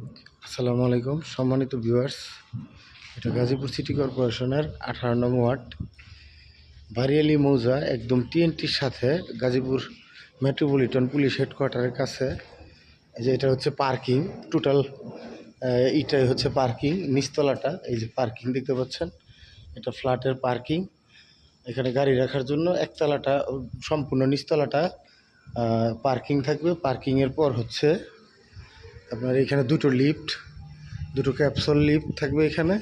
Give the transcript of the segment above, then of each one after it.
আসসালামু আলাইকুম সম্মানিত ভিউয়ার্স, এটা গাজীপুর সিটি কর্পোরেশনের 18 নং ওয়ার্ড বারিয়ালি মৌজা, একদম টিএনটির সাথে গাজীপুর মেট্রোপলিটন পুলিশ হেডকোয়ার্টারের কাছে। এই যে এটা হচ্ছে পার্কিং, টোটাল এটাই হচ্ছে পার্কিং। নিচতলাটা এই যে পার্কিং দেখতে পাচ্ছেন, এটা ফ্ল্যাটের পার্কিং। এখানে গাড়ি রাখার জন্য একতলাটা সম্পূর্ণ, নিচতলাটা পার্কিং থাকবে। পার্কিংয়ের পর হচ্ছে আপনার এখানে দুটো ক্যাপসুল লিফট থাকবে এখানে।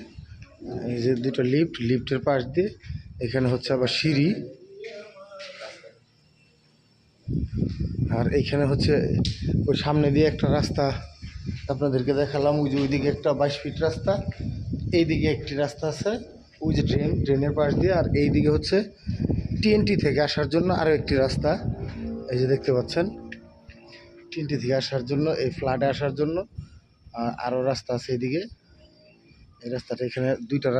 এই যে দুটো লিফটের পাশ দিয়ে এখানে হচ্ছে আবার সিঁড়ি। আর এইখানে হচ্ছে ওই সামনে দিয়ে একটা রাস্তা আপনাদেরকে দেখালাম, ওই যে ওইদিকে একটা 22 ফিট রাস্তা, এইদিকে একটি রাস্তা আছে, ওই যে ড্রেনের পাশ দিয়ে। আর এইদিকে হচ্ছে টিএনটি থেকে আসার জন্য আরও একটি রাস্তা, এই যে দেখতে পাচ্ছেন। টিএনটি থেকে আসার জন্য, এই ফ্ল্যাটে আসার জন্য আরও রাস্তা আছে এইদিকে। এই রাস্তাটা, এখানে তিনটা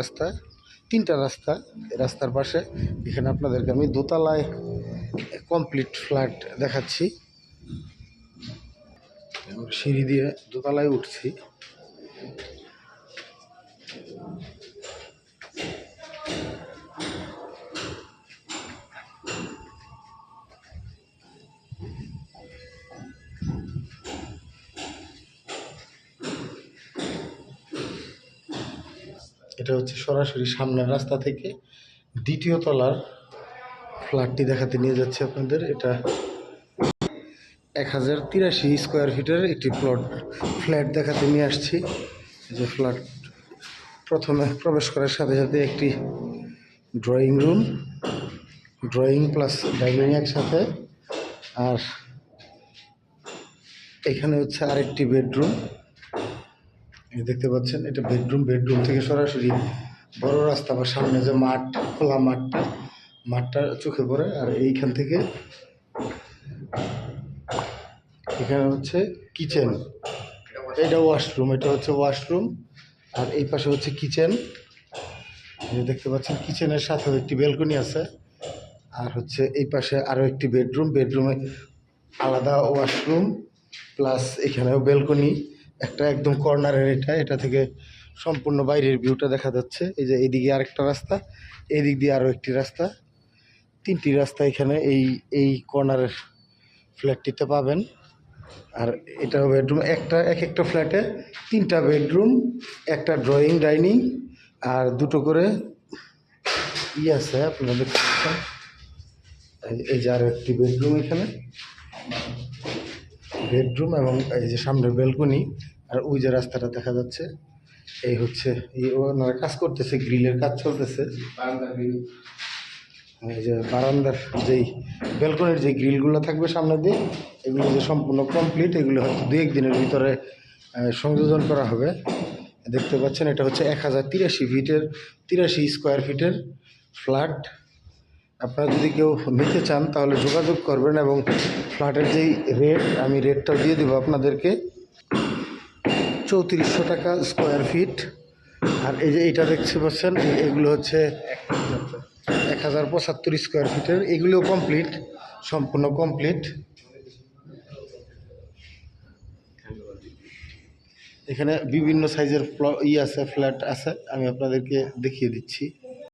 রাস্তা। এই রাস্তার পাশে এখানে আপনাদেরকে আমি দোতলায় কমপ্লিট ফ্ল্যাট দেখাচ্ছি। সিঁড়ি দিয়ে দোতলায় উঠছি। এটা হচ্ছে সরাসরি সামনের রাস্তা থেকে দ্বিতীয় তলার ফ্ল্যাটটি দেখাতে নিয়ে যাচ্ছে আপনাদের। এটা 1083 স্কোয়ার ফিটের একটি ফ্ল্যাট দেখাতে নিয়ে আসছি। যে ফ্ল্যাট প্রথমে প্রবেশ করার সাথে সাথে একটি ড্রয়িং প্লাস ডাইনিং একসাথে। আর এখানে হচ্ছে আরেকটি বেডরুম, দেখতে পাচ্ছেন। এটা বেডরুম থেকে সরাসরি বড় রাস্তা বা সামনে যে মাঠ, খোলা মাঠটা চোখে পড়ে। আর এইখান থেকে এখানে হচ্ছে কিচেন, এটা হচ্ছে ওয়াশরুম। আর এই পাশে হচ্ছে কিচেন, দেখতে পাচ্ছেন। কিচেনের সাথেও একটি ব্যালকনি আছে। আর হচ্ছে এই পাশে আরও একটি বেডরুমে আলাদা ওয়াশরুম প্লাস এখানেও ব্যালকনি একটা, একদম কর্নারের। এটা থেকে সম্পূর্ণ বাইরের ভিউটা দেখা যাচ্ছে। এই যে এইদিকে আরেকটা রাস্তা, এদিক দিয়ে আরও একটি রাস্তা, তিনটি রাস্তা এখানে এই কর্নারের ফ্ল্যাটটিতে পাবেন। আর এটা বেডরুম, একটা ফ্ল্যাটে 3টা বেডরুম, একটা ড্রয়িং ডাইনিং আর দুটো করে আছে আপনারা দেখতে পাচ্ছেন। এই যে আরও একটি বেডরুম, এখানে বেডরুম এবং এই যে সামনের ব্যালকনি। আর ওই যে রাস্তাটা দেখা যাচ্ছে, এই হচ্ছে ওনারা কাজ করতেছে, গ্রিলের কাজ চলতেছে। এই যে বারান্দার যেই ব্যালকনির যে গ্রিলগুলো থাকবে সামনে দিয়ে, এগুলো যে সম্পূর্ণ কমপ্লিট, এগুলো হয়তো 2-1 দিনের ভিতরে সংযোজন করা হবে। দেখতে পাচ্ছেন, এটা হচ্ছে 1083 স্কোয়ার ফিটের ফ্ল্যাট। আপনারা যদি কেউ নিতে চান তাহলে যোগাযোগ করবেন। এবং ফ্ল্যাটের যেই রেট, আমি রেটটাও দিয়ে দেবো আপনাদেরকে, 3400 টাকা স্কোয়ার ফিট। আর এই যে এইটা দেখতে পাচ্ছেন, এগুলো হচ্ছে 1075 স্কোয়ার ফিটের, এগুলোও কমপ্লিট, সম্পূর্ণ কমপ্লিট। এখানে বিভিন্ন সাইজের ফ্ল্যাট আছে, আমি আপনাদেরকে দেখিয়ে দিচ্ছি।